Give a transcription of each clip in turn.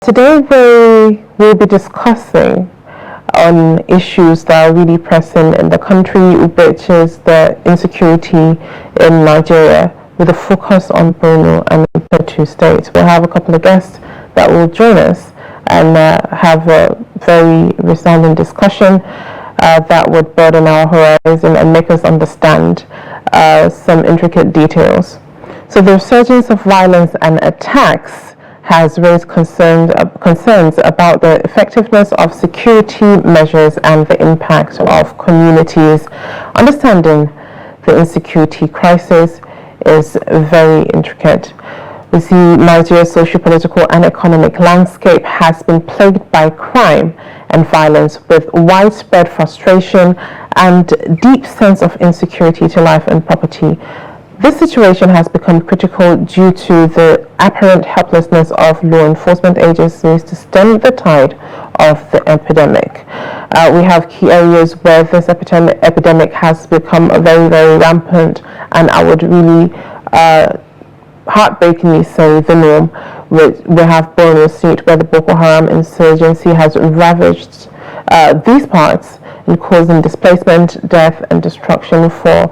Today we will be discussing on issues that are really pressing in the country, which is the insecurity in Nigeria, with a focus on Borno and Plateau states. We'll have a couple of guests that will join us and have a very resounding discussion that would broaden our horizon and make us understand some intricate details. So the resurgence of violence and attacks has raised concerns about the effectiveness of security measures and the impact of communities. Understanding the insecurity crisis is very intricate. We see Nigeria's socio-political and economic landscape has been plagued by crime and violence, with widespread frustration and deep sense of insecurity to life and property. This situation has become critical due to the apparent helplessness of law enforcement agencies to stem the tide of the epidemic. We have key areas where this epidemic has become very, very rampant, and I would really heartbreakingly say the norm. We have Borno State, where the Boko Haram insurgency has ravaged these parts and causing displacement, death and destruction for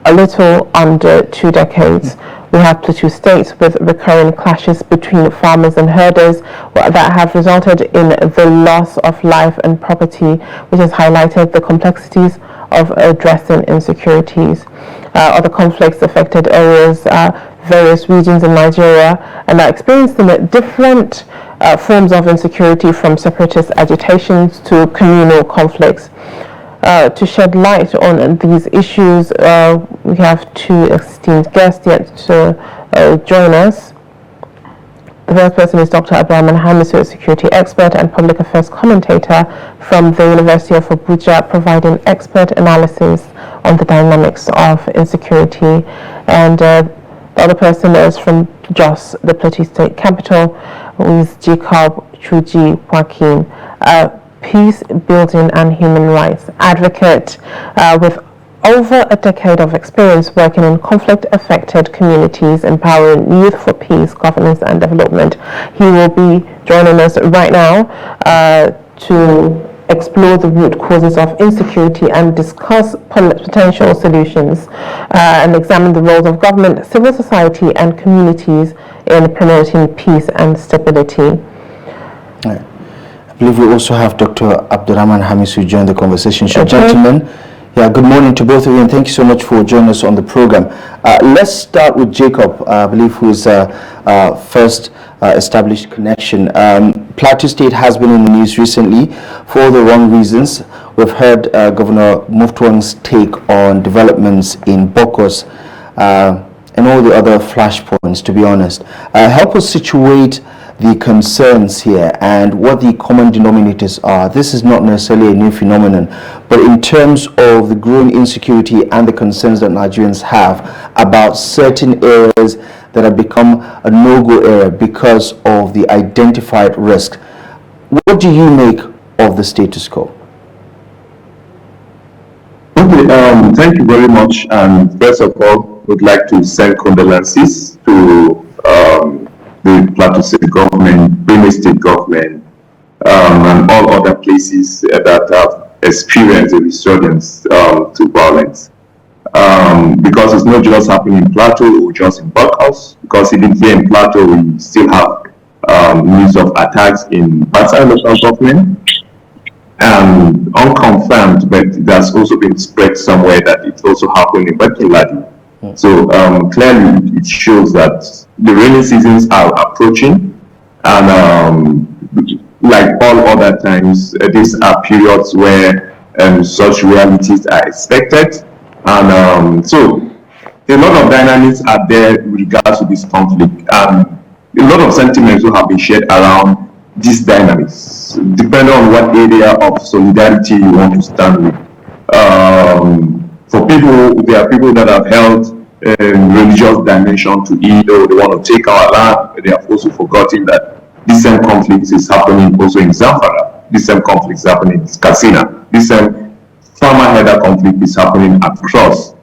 a little under 2 decades. We have Plateau states with recurring clashes between farmers and herders that have resulted in the loss of life and property, which has highlighted the complexities of addressing insecurities. Other conflicts affected areas, various regions in Nigeria, and are experiencing different forms of insecurity, from separatist agitations to communal conflicts. To shed light on these issues, we have 2 esteemed guests yet to join us. The first person is Dr. Hamisu, a security expert and public affairs commentator from the University of Abuja, providing expert analysis on the dynamics of insecurity. And the other person is from Jos, the Plateau State capital, who is Jacob Chuji Joaquin, peace building and human rights advocate with over a decade of experience working in conflict-affected communities, empowering youth for peace, governance and development. He will be joining us right now to explore the root causes of insecurity and discuss potential solutions and examine the roles of government, civil society and communities in promoting peace and stability. I believe we also have Dr. Abdurrahman Hamisu join the conversation. So, gentlemen, good morning to both of you, and thank you so much for joining us on the program. Let's start with Jacob, I believe, who's first established connection. Plateau State has been in the news recently for the wrong reasons. We've heard Governor Muftuang's take on developments in Bokos and all the other flashpoints, to be honest. Help us situate the concerns here and what the common denominators are. This is not necessarily a new phenomenon, but in terms of the growing insecurity and the concerns that Nigerians have about certain areas that have become a no-go area because of the identified risk. What do you make of the status quo? Okay, thank you very much. And first of all, would like to send condolences to the Plateau State government, Benue State government, and all other places that have experienced a resurgence to violence. Because it's not just happening in Plateau or just in Buckhouse, because even here in Plateau, we still have news of attacks in Bata local government, unconfirmed, but it has also been spread somewhere that it also happened in Bekinladi. So clearly it shows that the rainy seasons are approaching, and like all other times, these are periods where such realities are expected, and so a lot of dynamics are there with regards to this conflict, and a lot of sentiments will have been shared around these dynamics, depending on what area of solidarity you want to stand with. For people, there are people that have held religious dimension to it, or they want to take our land, but they have also forgotten that this same conflict is happening also in Zamfara, this same conflict is happening in Katsina, this same farmer-header conflict is happening across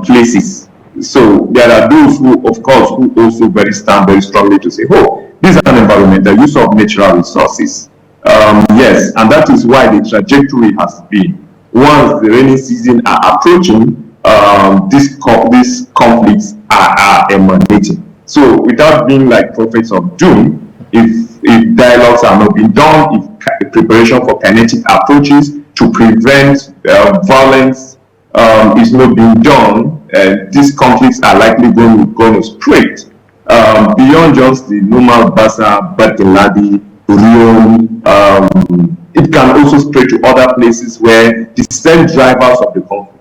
places. So there are those who, of course, who also stand very strongly to say, oh, this This is an environmental use of natural resources. Yes, and that is why the trajectory has been, once the rainy season are approaching, these conflicts are emanating. So without being like prophets of doom, if dialogues are not being done, if preparation for kinetic approaches to prevent violence is not being done, these conflicts are likely going to spread beyond just the normal Basa, Bakeladi, Rio. It can also spread to other places where the same drivers of the conflict.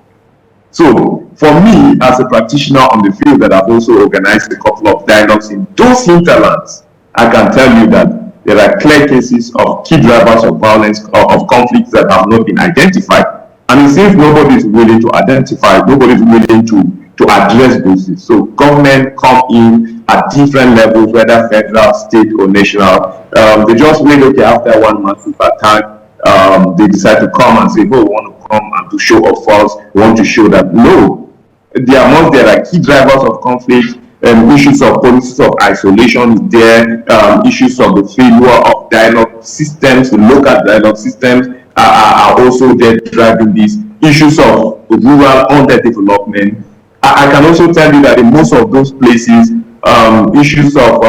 So, for me, as a practitioner on the field that I've also organized a couple of dialogues in those hinterlands, I can tell you that there are clear cases of key drivers of violence, of conflicts that have not been identified. And it seems nobody is willing to identify, nobody is willing to address those. So government come in at different levels, whether federal, state, or national. They just wait, okay, after one massive attack, they decide to come and say, oh, we want to come and to show of force, we want to show that, no, there are key drivers of conflict, issues of policies of isolation there, issues of the failure of dialogue systems, the local dialogue systems are also there driving these issues of rural underdevelopment. I can also tell you that in most of those places, issues of,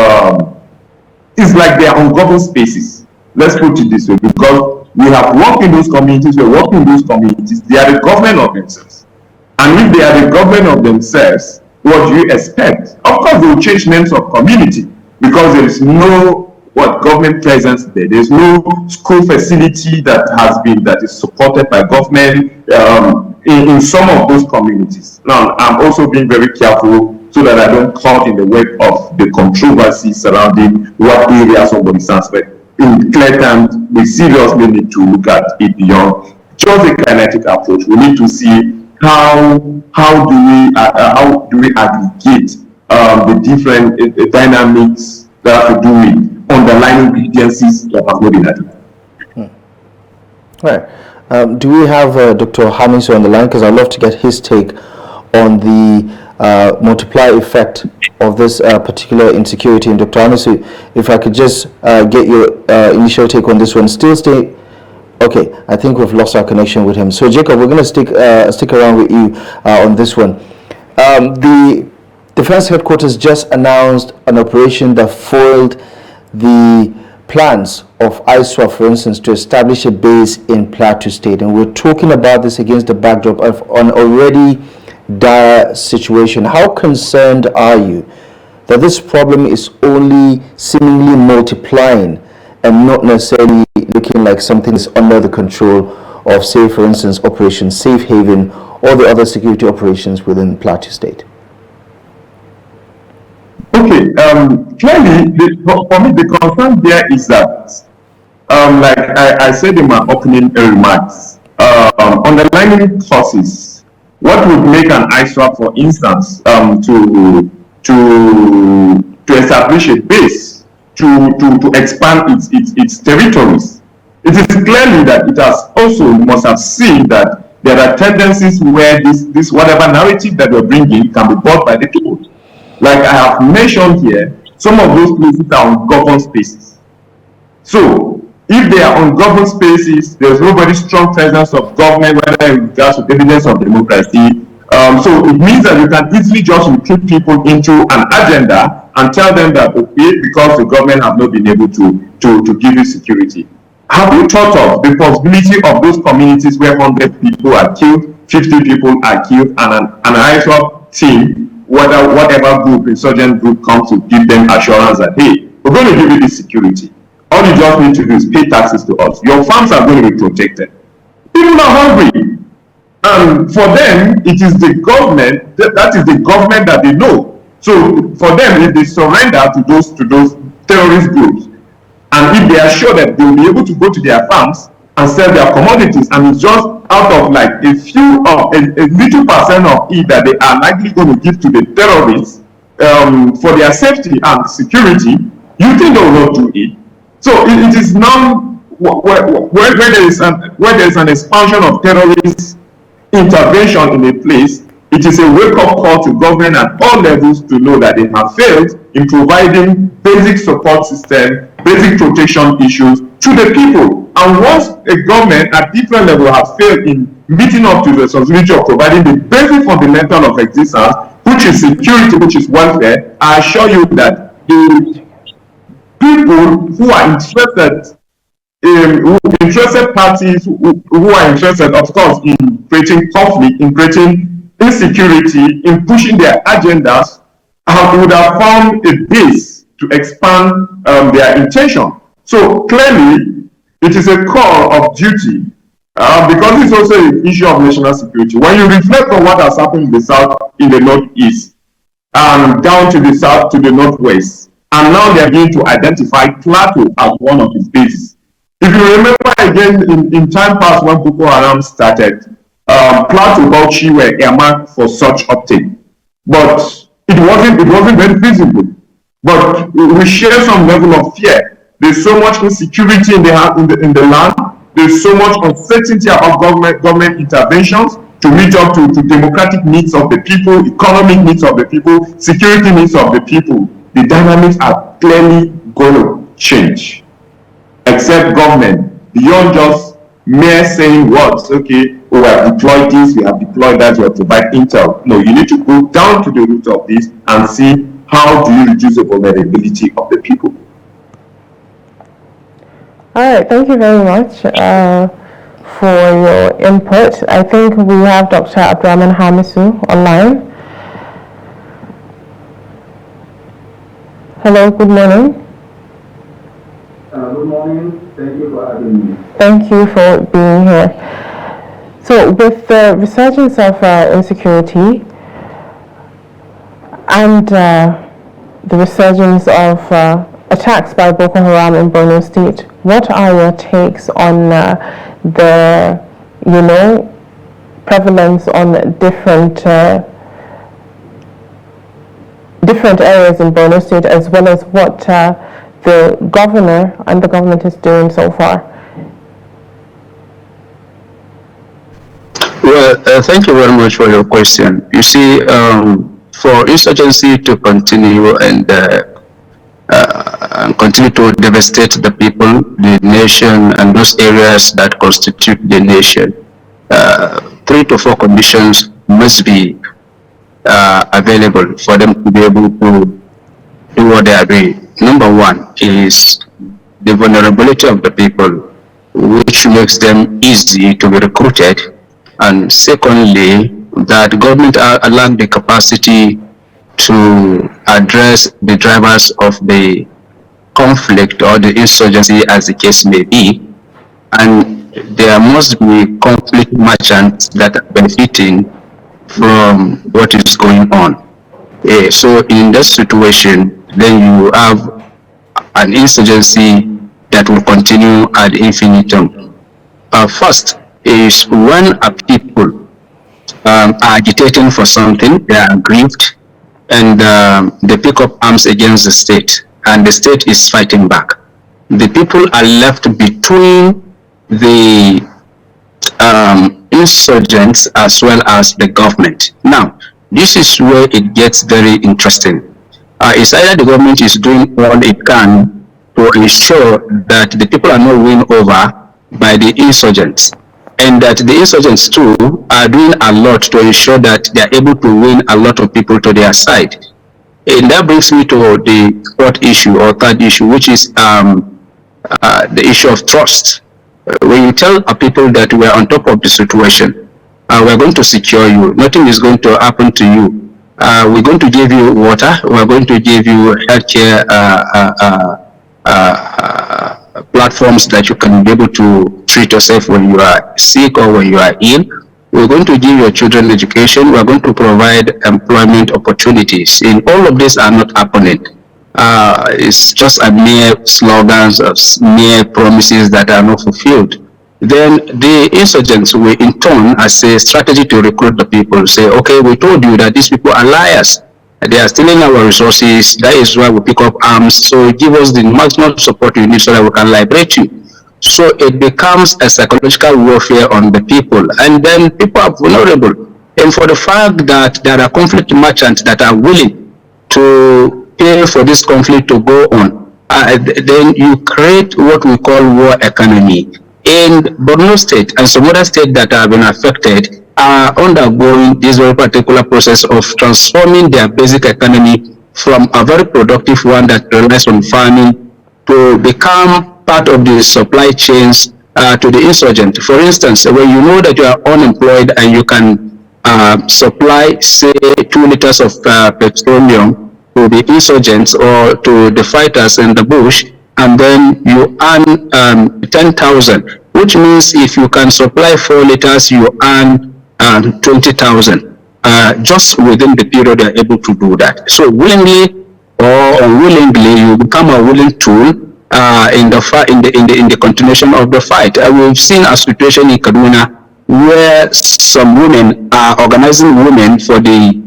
it's like they are ungoverned spaces. Let's put it this way, because we have worked in those communities, they are the government of themselves. And if they are the government of themselves, what do you expect? Of course, they will change names of community because there is no government presence there. There's no school facility that is supported by government in some of those communities. Now, I'm also being very careful so that I don't caught in the web of the controversy surrounding what area somebody stands. But in clear terms, we seriously need to look at it beyond just a kinetic approach. We need to see how do we aggregate the different dynamics that have to do with underlying grievances that have not been addressed. Right. Do we have Dr. Hamisu on the line? Because I'd love to get his take on the multiplier effect of this particular insecurity. And Dr. Hamisu, if I could just get your initial take on this one. Still stay. Okay, I think we've lost our connection with him. So Jacob, we're going to stick around with you on this one. The Defense Headquarters just announced an operation that foiled the plans of ISWAP, for instance, to establish a base in Plateau State. And we're talking about this against the backdrop of an already dire situation. How concerned are you that this problem is only seemingly multiplying and not necessarily looking like something is under the control of, say, for instance, Operation Safe Haven or the other security operations within Plateau State? Okay, clearly, for me, the concern there is that, like I said in my opening remarks, underlying causes, what would make an ISWAP, for instance, to establish a base, to expand its territories? It is clearly that it has also must have seen that there are tendencies where this whatever narrative that we're bringing can be bought by the people. Like I have mentioned here, some of those places are ungoverned spaces. So if they are ungoverned spaces, there's no very strong presence of government, whether in regards to evidence of democracy. So it means that you can easily just recruit people into an agenda and tell them that, okay, because the government have not been able to give you security. Have you thought of the possibility of those communities where 100 people are killed, 50 people are killed, and an ISWAP team, whatever group, insurgent group, comes to give them assurance that, hey, we're going to give you this security. All you just need to do is pay taxes to us. Your farms are going to be protected. People are hungry. And for them, it is the government, that is the government that they know. So for them, if they surrender to those terrorist groups, and if they are sure that they will be able to go to their farms and sell their commodities, and it's just out of like a little percent of it that they are likely going to give to the terrorists for their safety and security, you think they will not do it? So it is now where there is an expansion of terrorist intervention in a place, It is a wake-up call to government at all levels to know that they have failed in providing basic support system, basic protection issues to the people. And once a government at different levels has failed in meeting up to the responsibility of providing the basic fundamental of existence, which is security, which is welfare, I assure you that the people who are interested interested parties who are interested, of course, in creating conflict, in creating insecurity, in pushing their agendas, would have found a base to expand their intention. So clearly, it is a call of duty because it's also an issue of national security. When you reflect on what has happened in the south, in the northeast, down to the south, to the northwest, and now they are beginning to identify Plateau as one of its bases. If you remember again, in time past when Boko Haram started, Plateau, Bauchi were earmarked for such uptake, but it wasn't very feasible. But we share some level of fear. There's so much insecurity in the land. There's so much uncertainty about government interventions to meet up to democratic needs of the people, economic needs of the people, security needs of the people. The dynamics are clearly going to change. Except government, beyond just mere saying words, okay, we have deployed this, we have deployed that, we have provided intel. No, you need to go down to the root of this and see how do you reduce the vulnerability of the people. All right, thank you very much for your input. I think we have Dr. Abdurrahman Hamisu online. Hello, good morning. Good morning. Thank you for having me. Thank you for being here. So, with the resurgence of insecurity and the resurgence of attacks by Boko Haram in Borno State, what are your takes on the, prevalence on different areas in Borno State, as well as what the governor and the government is doing so far? Well, thank you very much for your question. You see, for insurgency to continue and continue to devastate the people, the nation, and those areas that constitute the nation, 3 to 4 conditions must be available for them to be able to do what they are doing. Number 1 is the vulnerability of the people, which makes them easy to be recruited. And secondly, that government lack the capacity to address the drivers of the conflict or the insurgency, as the case may be. And there must be conflict merchants that are benefiting from what is going on. So in that situation, then you have an insurgency that will continue ad infinitum. First is when people are agitating for something, they are aggrieved, and they pick up arms against the state, and the state is fighting back. The people are left between the insurgents as well as the government. Now, this is where it gets very interesting. It's either the government is doing all it can to ensure that the people are not won over by the insurgents, and that the insurgents too are doing a lot to ensure that they are able to win a lot of people to their side. And that brings me to the third issue, which is the issue of trust. When you tell people that we are on top of the situation, we're going to secure you, nothing is going to happen to you, we're going to give you water, we're going to give you healthcare platforms that you can be able to treat yourself when you are sick or when you are ill, we're going to give your children education, we're going to provide employment opportunities. And all of these are not happening. It's just a mere slogans, mere promises that are not fulfilled. Then the insurgents will in turn, as a strategy to recruit the people, say, okay, we told you that these people are liars. They are stealing our resources. That is why we pick up arms. So give us the maximum support you need so that we can liberate you. So it becomes a psychological warfare on the people. And then people are vulnerable. and for the fact that there are conflict merchants that are willing to pay for this conflict to go on, then you create what we call war economy. In Borno State and some other states that have been affected are undergoing this very particular process of transforming their basic economy from a very productive one that relies on farming to become part of the supply chains to the insurgent. For instance, when you know that you are unemployed and you can supply, say, 2 liters of petroleum to the insurgents or to the fighters in the bush, and then you earn 10,000, which means if you can supply 4 liters, you earn 20,000 just within the period you're able to do that. So willingly or unwillingly, you become a willing tool in the continuation of the fight. We've seen a situation in Kaduna where some women are organizing women for the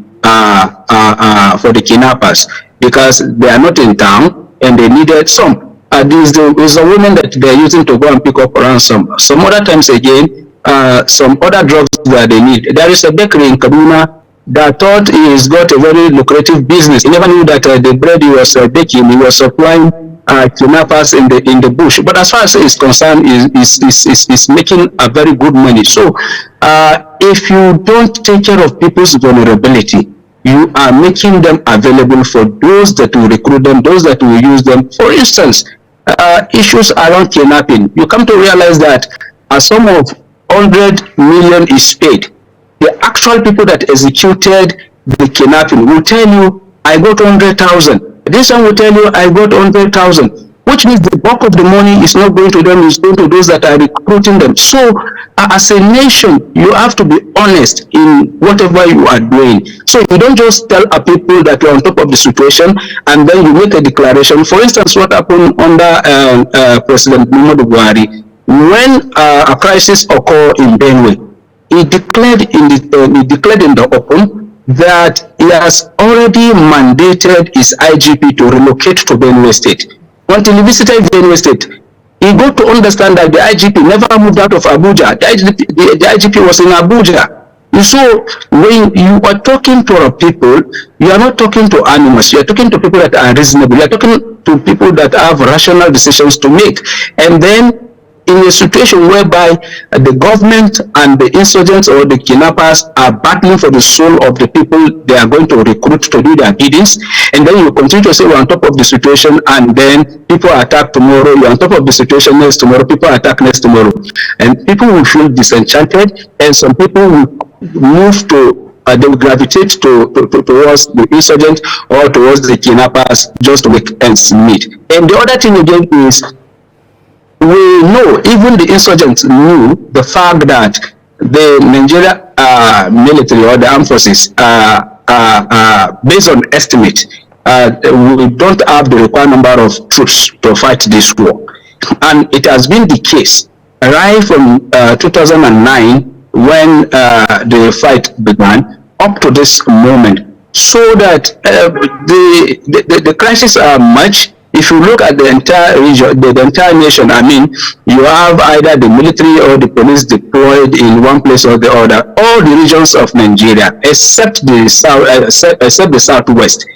kidnappers because they are not in town and they needed some. These are women that they're using to go and pick up ransom. Some other times again, some other drugs that they need. There is a bakery in Kaduna that thought he's got a very lucrative business. He never knew that the bread he was baking, he was supplying kidnappers in the bush. But as far as he is concerned, is making a very good money. So if you don't take care of people's vulnerability, you are making them available for those that will recruit them, those that will use them. For instance, issues around kidnapping. You come to realize that a sum of 100 million is paid. The actual people that executed the kidnapping will tell you, I got 100,000. This one will tell you, I got 100,000. Which means the bulk of the money is not going to them, it's going to those that are recruiting them. So as a nation, you have to be honest in whatever you are doing. So you don't just tell a people that you're on top of the situation and then you make a declaration. For instance, what happened under President Muhammadu Buhari, when a crisis occurred in Benue, he declared in the open that he has already mandated his IGP to relocate to Benue State. Until he visited Benue State, he got to understand that the IGP never moved out of Abuja. The IGP was in Abuja. So when you are talking to people, you are not talking to animals. You are talking to people that are reasonable. You are talking to people that have rational decisions to make. And then in a situation whereby the government and the insurgents or the kidnappers are battling for the soul of the people they are going to recruit to do their biddings, and then you continue to say we're on top of the situation, and then people attack tomorrow, you're on top of the situation next tomorrow, people attack next tomorrow, and people will feel disenchanted, and some people will move to they will gravitate towards the insurgent or towards the kidnappers just to make ends meet. And the other thing again is, we know, even the insurgents knew the fact that the Nigeria military or the armed forces, based on estimate, we don't have the required number of troops to fight this war. And it has been the case right from 2009 when the fight began up to this moment. So that the crises are much. If you look at the entire region, the entire nation, I mean, you have either the military or the police deployed in one place or the other. All the regions of Nigeria, except the south, except the southwest.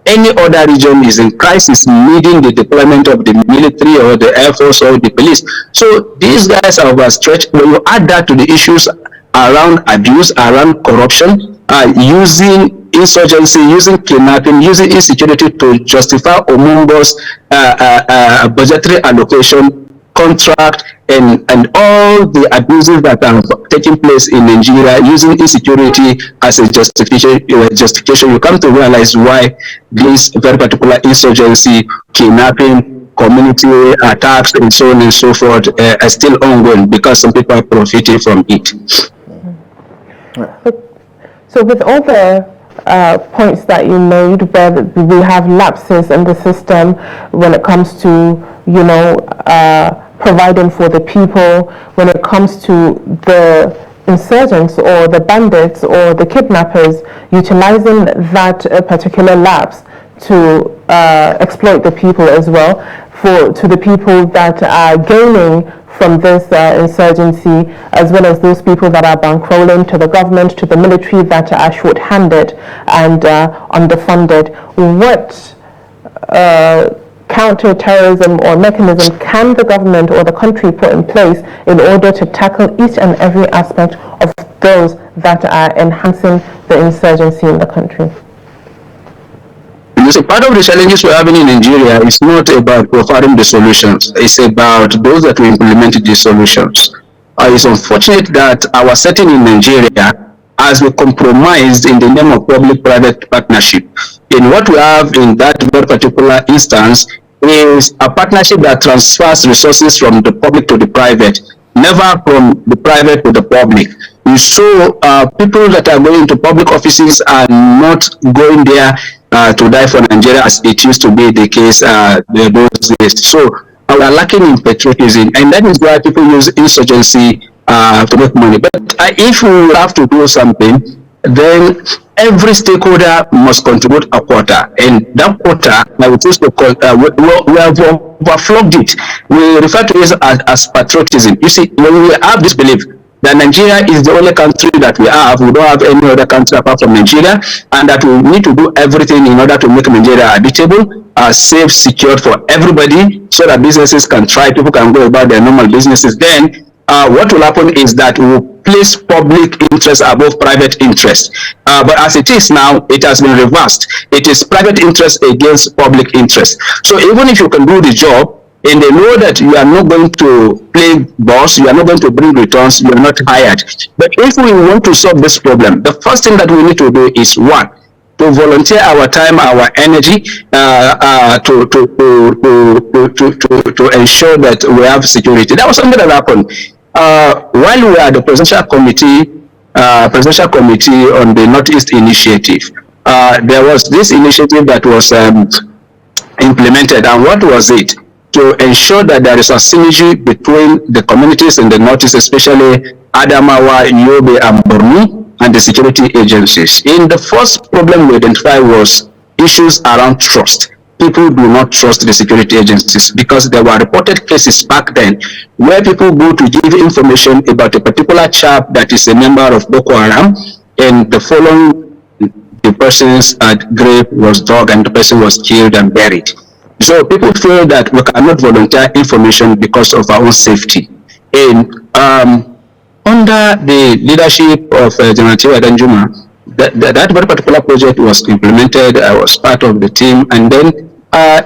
Any other region is in crisis, needing the deployment of the military or the air force or the police. So these guys are overstretched. When you add that to the issues around abuse, around corruption, using insurgency, using kidnapping, using insecurity to justify humongous budgetary allocation, contract, and all the abuses that are taking place in Nigeria, using insecurity as a justification, you come to realize why this very particular insurgency, kidnapping, community attacks, and so on and so forth are still ongoing, because some people are profiting from it. So with all the points that you made, where we have lapses in the system when it comes to, providing for the people, when it comes to the insurgents or the bandits or the kidnappers utilizing that particular lapse to exploit the people as well, to the people that are gaining from this insurgency, as well as those people that are bankrolling, to the government, to the military that are short-handed and underfunded. What counter-terrorism or mechanism can the government or the country put in place in order to tackle each and every aspect of those that are enhancing the insurgency in the country? You see, part of the challenges we're having in Nigeria is not about providing the solutions. It's about those that will implement the solutions. It's unfortunate that our setting in Nigeria has been compromised in the name of public-private partnership. In what we have in that very particular instance is a partnership that transfers resources from the public to the private, never from the private to the public. So people that are going to public offices are not going there to die for Nigeria as it used to be the case those days. So we are lacking in patriotism, and that is why people use insurgency to make money. But if we have to do something, then every stakeholder must contribute a quota, and that quota, I would say, we have overflogged it. We refer to it as patriotism. You see, when we have this belief that Nigeria is the only country that we don't have any other country apart from Nigeria, and that we need to do everything in order to make Nigeria habitable, safe, secured for everybody, so that businesses can thrive, people can go about their normal businesses. Then what will happen is that we will place public interest above private interest. But as it is now, it has been reversed. It is private interest against public interest. So even if you can do the job, and they know that you are not going to play boss, you are not going to bring returns, you are not hired. But if we want to solve this problem, the first thing that we need to do is, one, to volunteer our time, our energy to ensure that we have security. That was something that happened while we were at the presidential committee on the Northeast Initiative. There was this initiative that was implemented, and what was it? To ensure that there is a synergy between the communities in the Northeast, especially Adamawa, Yobe, and Borno, and the security agencies. In the first problem we identified was issues around trust. People do not trust the security agencies because there were reported cases back then where people go to give information about a particular chap that is a member of Boko Haram, and the following, the person's grave was dug and the person was killed and buried. So people feel that we cannot volunteer information because of our own safety. And under the leadership of General Danjuma, that very particular project was implemented. I was part of the team, and then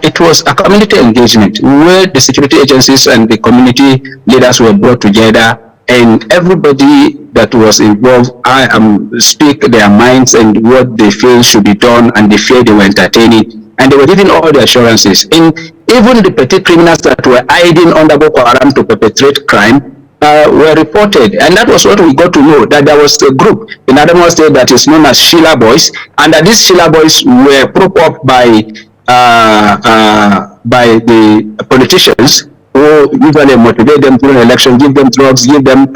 it was a community engagement where the security agencies and the community leaders were brought together, and everybody that was involved speak their minds and what they feel should be done, and the fear they were entertaining. And they were giving all the assurances. And even the petty criminals that were hiding under Boko Haram to perpetrate crime were reported. And that was what we got to know, that there was a group in Adamawa State that is known as Sheila Boys, and that these Sheila Boys were propped up by the politicians who usually motivate them during election, give them drugs, give them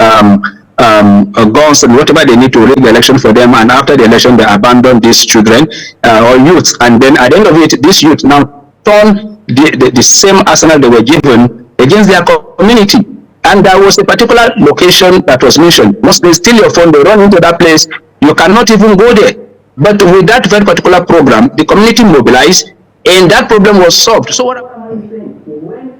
guns and whatever they need to rig the election for them, and after the election they abandon these children or youths, and then at the end of it, these youths now turn the same arsenal they were given against their community. And there was a particular location that was mentioned. Once they steal your phone, they run into that place, you cannot even go there. But with that very particular program, the community mobilized, and that problem was solved. So what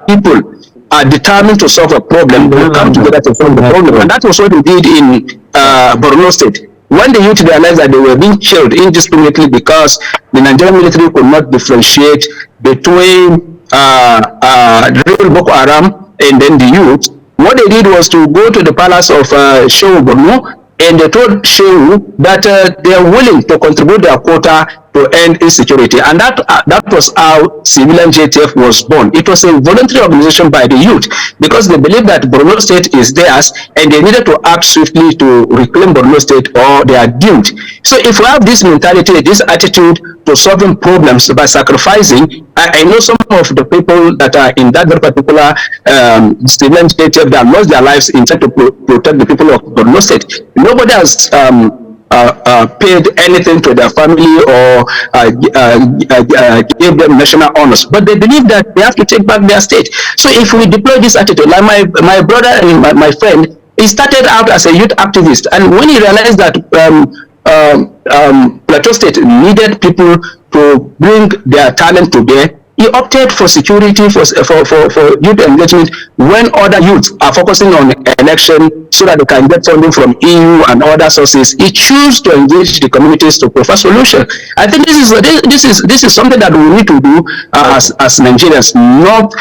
people are determined to solve a problem, they will come together to solve the problem. And that was what we did in Borno State. When the youth realized that they were being killed indiscriminately because the Nigerian military could not differentiate between the real Boko Haram and then the youth, what they did was to go to the palace of Shehu Borno, and they told Shehu that they are willing to contribute their quota to end insecurity. And that was how civilian JTF was born. It was a voluntary organization by the youth because they believed that Borno State is theirs and they needed to act swiftly to reclaim Borno State or they are doomed. So if we have this mentality, this attitude to solving problems by sacrificing, I know some of the people that are in that very particular civilian JTF that lost their lives in trying to protect the people of Borno State. Nobody has paid anything to their family or gave them national honors, but they believe that they have to take back their state. So if we deploy this attitude, like my brother and my friend, he started out as a youth activist, and when he realized that Plateau State needed people to bring their talent to bear, he opted for security, for youth engagement, when other youths are focusing on election so that they can get funding from EU and other sources. He chose to engage the communities to provide solution. I think this is something that we need to do as Nigerians, not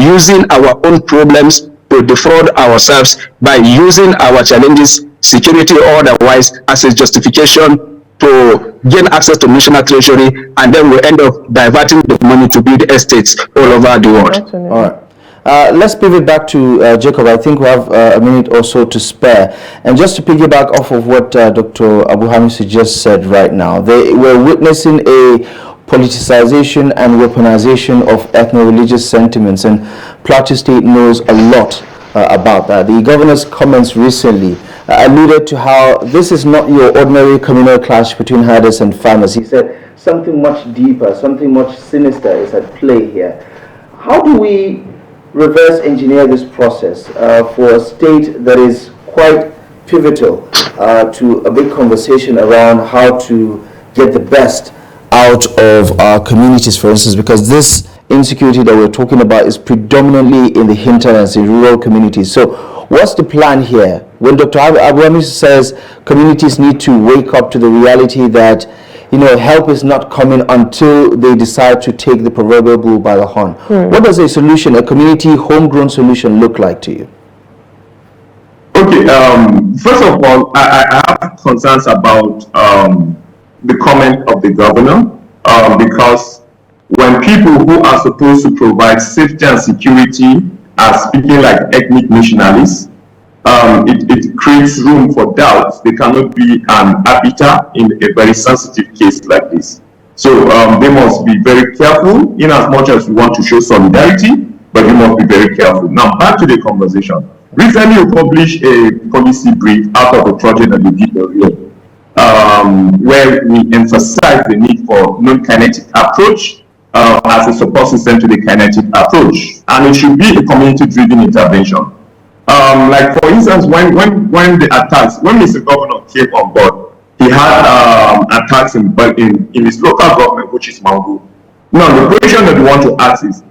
using our own problems to defraud ourselves by using our challenges, security or otherwise, as a justification to gain access to national treasury, and then we end up diverting the money to build estates all over the world. Absolutely. All right. Let's pivot back to Jacob. I think we have a minute or so to spare. And just to piggyback off of what Dr. Abu Hamisu just said right now, we're witnessing a politicization and weaponization of ethno-religious sentiments, and Plateau State knows a lot about that. The governor's comments recently alluded to how this is not your ordinary communal clash between herders and farmers. He said something much deeper, something much sinister is at play here. How do we reverse engineer this process for a state that is quite pivotal to a big conversation around how to get the best out of our communities, for instance, because this insecurity that we're talking about is predominantly in the hinterlands, in rural communities. So what's the plan here? When Dr. Abu Hamisu says communities need to wake up to the reality that, you know, help is not coming until they decide to take the proverbial bull by the horn. What does a solution, a community homegrown solution, look like to you? Okay, first of all, I have concerns about the comment of the governor, because when people who are supposed to provide safety and security are speaking like ethnic nationalists, it creates room for doubt. They cannot be an arbiter in a very sensitive case like this. So they must be very careful, in as much as we want to show solidarity, but they must be very careful. Now, back to the conversation. Recently, you published a policy brief out of a project that we did earlier, where we emphasize the need for non-kinetic approach as a support system to the kinetic approach, and it should be a community-driven intervention. Like for instance, when the attacks, when Mr. Governor came on board, he had attacks in his local government, which is Mangu. Now, the question that we want to ask is,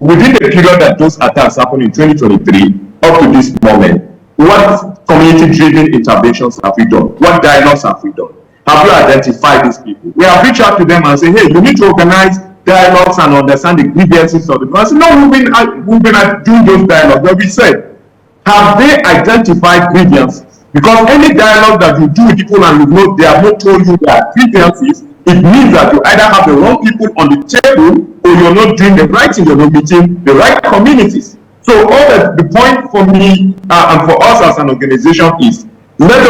within the period that those attacks happened in 2023 up to this moment, what community-driven interventions have we done? What dialogues have we done? Have you identified these people? We have reached out to them and say, hey, you need to organize dialogues and understand the grievances of the person. No, we've been doing those dialogues. But we said, have they identified grievances? Because any dialogue that you do with people and they have not told you their grievances, it means that you either have the wrong people on the table or you're not doing the right thing, you're not meeting the right communities. So the point for me and for us as an organization is, let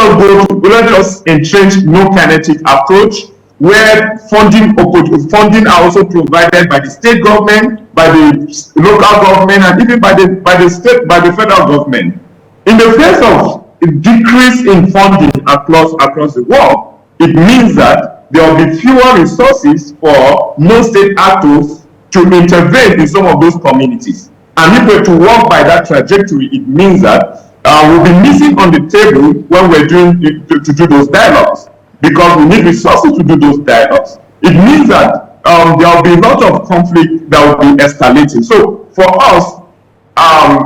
us entrench no kinetic approach, where funding are also provided by the state government, by the local government, and even by the federal government. In the face of a decrease in funding across the world, it means that there will be fewer resources for non-state actors to intervene in some of those communities. And if we're to walk by that trajectory, it means that we'll be missing on the table when we're doing to do those dialogues, because we need resources to do those dialogues. It means that there will be a lot of conflict that will be escalating. So for us,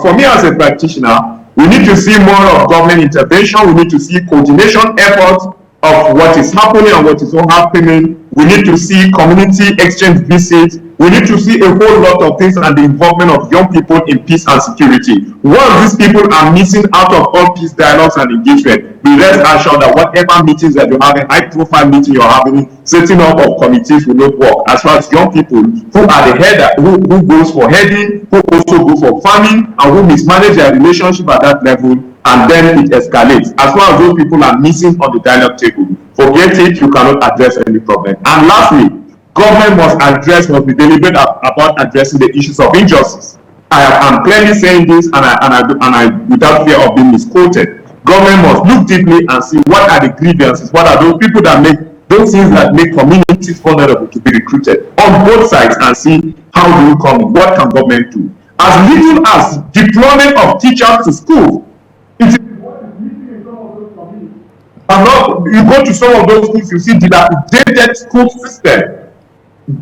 for me as a practitioner, we need to see more of government intervention. We need to see coordination efforts of what is happening and what is not happening. We need to see community exchange visits. We need to see a whole lot of things and the involvement of young people in peace and security. Once these people are missing out of all peace dialogues and engagement, be rest assured that whatever meetings that you're having, high-profile meeting you're having, setting up of committees will not work. As far as young people who are the header, who goes for heading, who also go for farming, and who mismanage their relationship at that level, and then it escalates. As far as those people are missing on the dialogue table, forget it, you cannot address any problem. And lastly, government must be deliberate about addressing the issues of injustice. I am clearly saying this, and I without fear of being misquoted. government must look deeply and see what are the grievances, what are those people that make those things that make communities vulnerable to be recruited on both sides, and see how do you come in, what can government do. As little as deployment of teachers to schools, it is what is missing in some of those communities. And not, you go to some of those schools, you see dilapidated school system.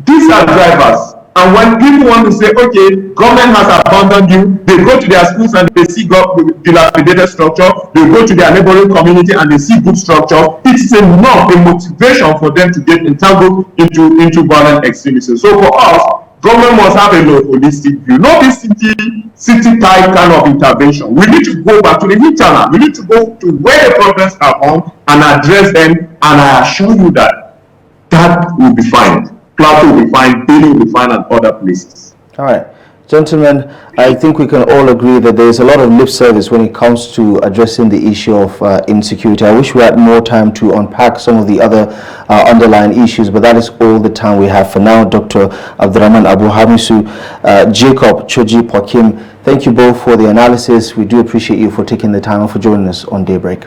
These are drivers. And when people want to say, okay, government has abandoned you, they go to their schools and they see dilapidated structure, they go to their neighboring community and they see good structure, it's enough, a motivation for them to get entangled into violent extremism. So for us, government must have a holistic view, not this city type kind of intervention. We need to go back to the internal. We need to go to where the problems are on and address them, and I assure you that will be fine. Plateau will be fine, Daily will be fine, and other places. All right. Gentlemen, I think we can all agree that there is a lot of lip service when it comes to addressing the issue of insecurity. I wish we had more time to unpack some of the other underlying issues, but that is all the time we have for now. Dr. Abdurrahman Abu Hamisu, Jacob Choji Pokim, thank you both for the analysis. We do appreciate you for taking the time and for joining us on Daybreak.